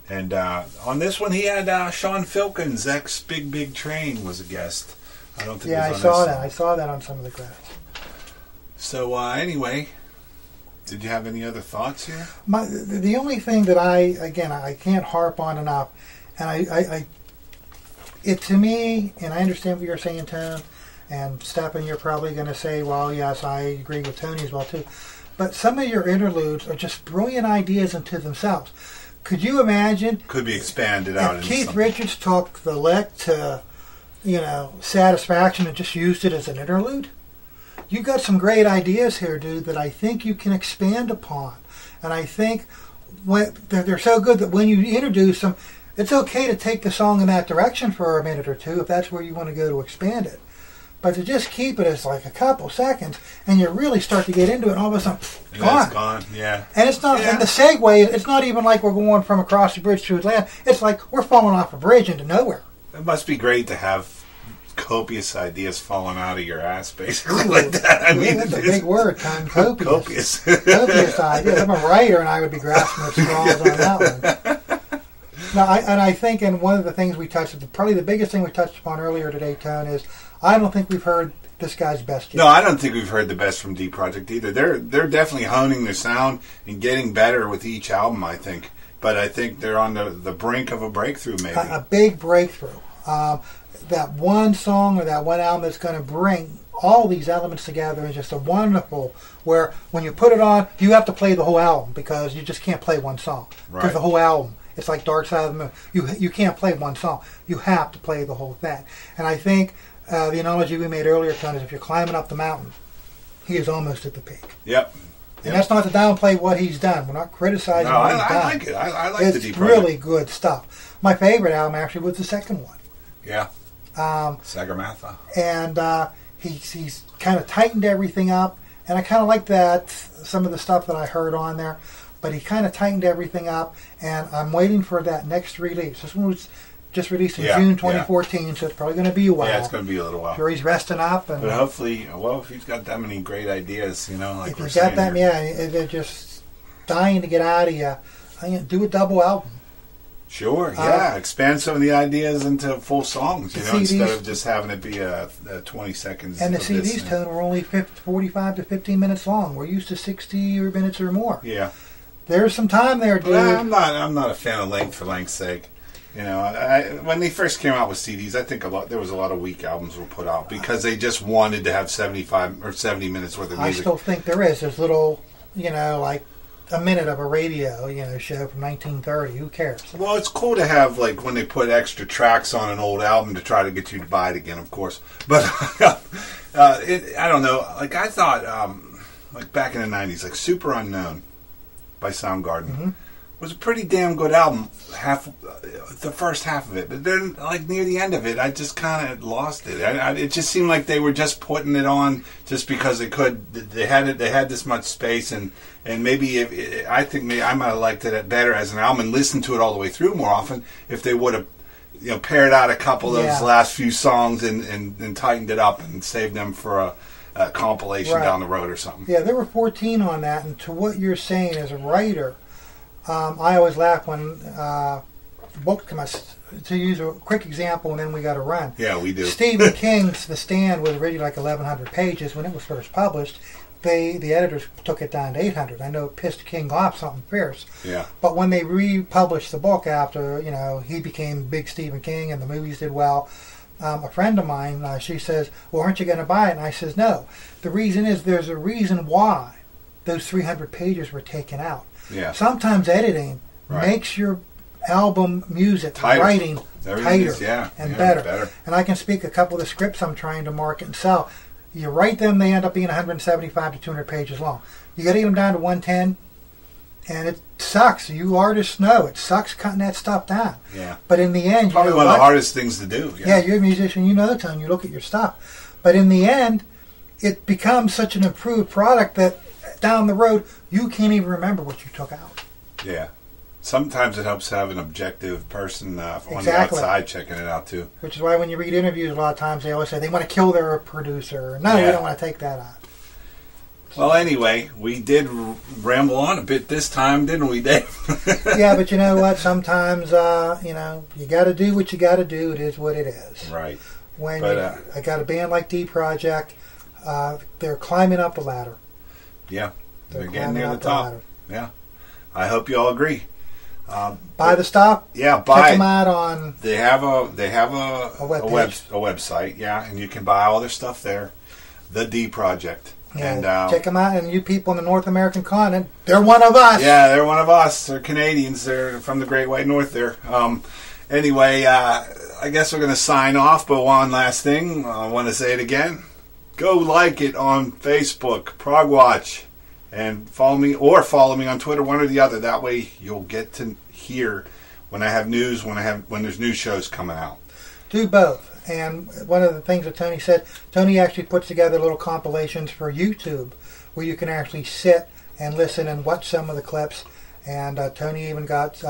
And on this one he had Sean Filkins, ex Big Big Train, was a guest. I don't think I saw that. I saw that on some of the credits. So anyway, did you have any other thoughts here? The only thing that I can't harp on enough, and it to me, and I understand what you're saying, Tone, and Stephane, you're probably going to say, well, yes, I agree with Tony as well too, but some of your interludes are just brilliant ideas unto themselves. Could you imagine? Could be expanded out. If Keith Richards took the lick to, Satisfaction and just used it as an interlude? You got some great ideas here, dude, that I think you can expand upon. And I think they're so good that when you introduce them, it's okay to take the song in that direction for a minute or two if that's where you want to go to expand it. But to just keep it as like a couple seconds, and you really start to get into it, and all of a sudden, gone. It's gone, yeah. And it's not. Yeah. And the segue, it's not even like we're going from across the bridge to Atlanta. It's like we're falling off a bridge into nowhere. It must be great to have copious ideas falling out of your ass, basically, like that. I mean, that's a big word, Tom. Copious. Copious. Copious ideas. I'm a writer, and I would be grasping at straws on that one. Now, I think, and one of the things we touched, probably the biggest thing we touched upon earlier today, Tone, is I don't think we've heard this guy's best yet. No, I don't think we've heard the best from D Project either. They're definitely honing their sound and getting better with each album, I think. But I think they're on the brink of a breakthrough, maybe. A big breakthrough. That one song or that one album that's going to bring all these elements together is just a wonderful, where when you put it on, you have to play the whole album because you just can't play one song. Because Right. the whole album, it's like Dark Side of the Moon. You can't play one song. You have to play the whole thing. And I think the analogy we made earlier, Tony, is if you're climbing up the mountain, he is almost at the peak. Yep. And that's not to downplay what he's done. We're not criticizing No, what he's I done. like it. I like the It's D Project. really good stuff. My favorite album actually was the second one. Yeah. Um, Sagarmatha. and he's kind of tightened everything up, and I kind of like that, some of the stuff that I heard on there, but he kind of tightened everything up, and I'm waiting for that next release. This one was just released in Yeah, June yeah. 2014, so it's probably going to be a while. Yeah, it's going to be a little while. Sure, he's resting up, and But hopefully, well, if he's got that many great ideas, like if we're he's got saying that, here. yeah, they're just dying to get out of you. Do a double album. Sure, yeah. Expand some of the ideas into full songs, The instead CDs of just having it be a 20 seconds. And the of this CDs, and- Tone, were only 45 to 15 minutes long. We're used to 60 minutes or more. Yeah. There's some time there, dude. Well, I'm not a fan of length for length's sake. When they first came out with CDs, I think there was a lot of weak albums were put out because they just wanted to have 75 or 70 minutes worth of I music. still think there is. There's little, like a minute of a radio, show from 1930. Who cares? Well, it's cool to have, like, when they put extra tracks on an old album to try to get you to buy it again, of course. But, I don't know. Like, I thought, like, back in the 90s, like, Super Unknown by Soundgarden was a pretty damn good album, the first half of it. But then, like, near the end of it, I just kind of lost it. It just seemed like they were just putting it on just because they could. They had this much space, and maybe I think I might have liked it better as an album and listened to it all the way through more often if they would have, paired out a couple of those last few songs and tightened it up and saved them for a compilation down the road or something. Yeah, there were 14 on that, and to what you're saying as a writer, I always laugh when books come out. To use a quick example, and then we got to run. Yeah, we do. Stephen King's The Stand was originally like 1,100 pages when it was first published. The editors took it down to 800. I know it pissed King off something fierce. Yeah. But when they republished the book after, he became big Stephen King and the movies did well, a friend of mine, she says, well, aren't you going to buy it? And I says, no. The reason is there's a reason why those 300 pages were taken out. Yeah. Sometimes editing makes your album music, Tighter. writing Everything tighter is, and better. And I can speak a couple of the scripts I'm trying to market and sell. You write them, they end up being 175 to 200 pages long. You got to get them down to 110, and it sucks. You artists know it sucks cutting that stuff down. Yeah. But in the end, Probably one of the hardest things to do. Yeah, you're a musician, you know the tone. You look at your stuff, but in the end, it becomes such an improved product that down the road you can't even remember what you took out. Yeah. Sometimes it helps to have an objective person on the Exactly. outside checking it out too. Which is why when you read interviews, a lot of times they always say they want to kill their producer. No, Yeah. we don't want to take that on. Well, anyway, we did ramble on a bit this time, didn't we, Dave? Yeah, but you know what? Sometimes, you got to do what you got to do. It is what it is. Right. When But, I got a band like D Project, they're climbing up the ladder. Yeah. They're getting climbing near the up top. ladder. Yeah. I hope you all agree. Buy the stuff. Yeah, Check buy them it. out on. They have a webpage. website, yeah, and you can buy all their stuff there. The D Project. Yeah, And check them out. And you people in the North American continent, they're one of us. yeah, they're one of us. They're Canadians. They're from the Great White North there. Anyway, I guess we're going to sign off, but one last thing. I want to say it again. Go like it on Facebook, Prog-Watch, and follow me on Twitter, one or the other. That way you'll get to hear when I have news, when there's new shows coming out. Do both. And one of the things that Tony said, Tony actually puts together little compilations for YouTube where you can actually sit and listen and watch some of the clips. And Tony even got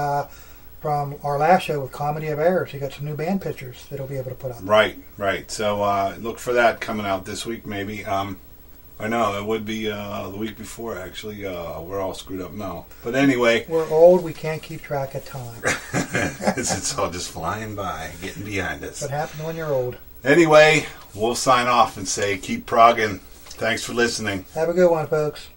from our last show with Comedy of Errors. He got some new band pictures that he'll be able to put up. Right. So look for that coming out this week, maybe. I know it would be the week before. Actually, we're all screwed up now. But anyway, we're old. We can't keep track of time. It's all just flying by, getting behind us. What happens when you're old? Anyway, we'll sign off and say keep progging. Thanks for listening. Have a good one, folks.